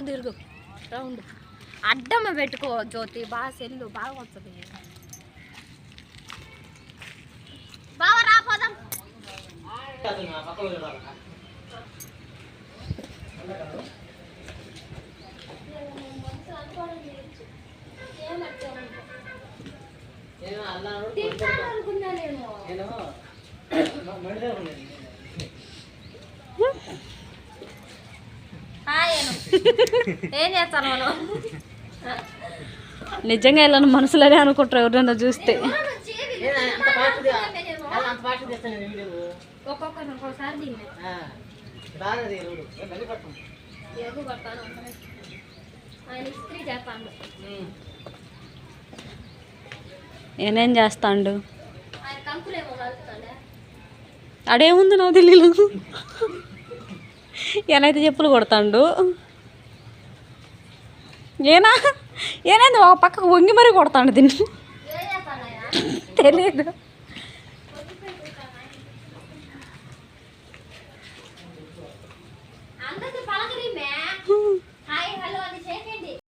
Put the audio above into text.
తిరుగు రౌండ్ అడ్డమ్మ పెట్టుకో జ్యోతి బాగా సెల్లు బాగా వస్తుంది బాగా రాపోదాం ఏం చేస్తాను మనం నిజంగా ఇలా మనసులోనే అనుకుంటారు ఎవరన్నా చూస్తే నేనేం చేస్తాండు అడేముంది నాకు తెలియదు ఏనైతే చెప్పులు కొడతాండు ఏనేంది ఒక పక్కకు వంగి మరీ కొడతాండు దీన్ని తెలియదు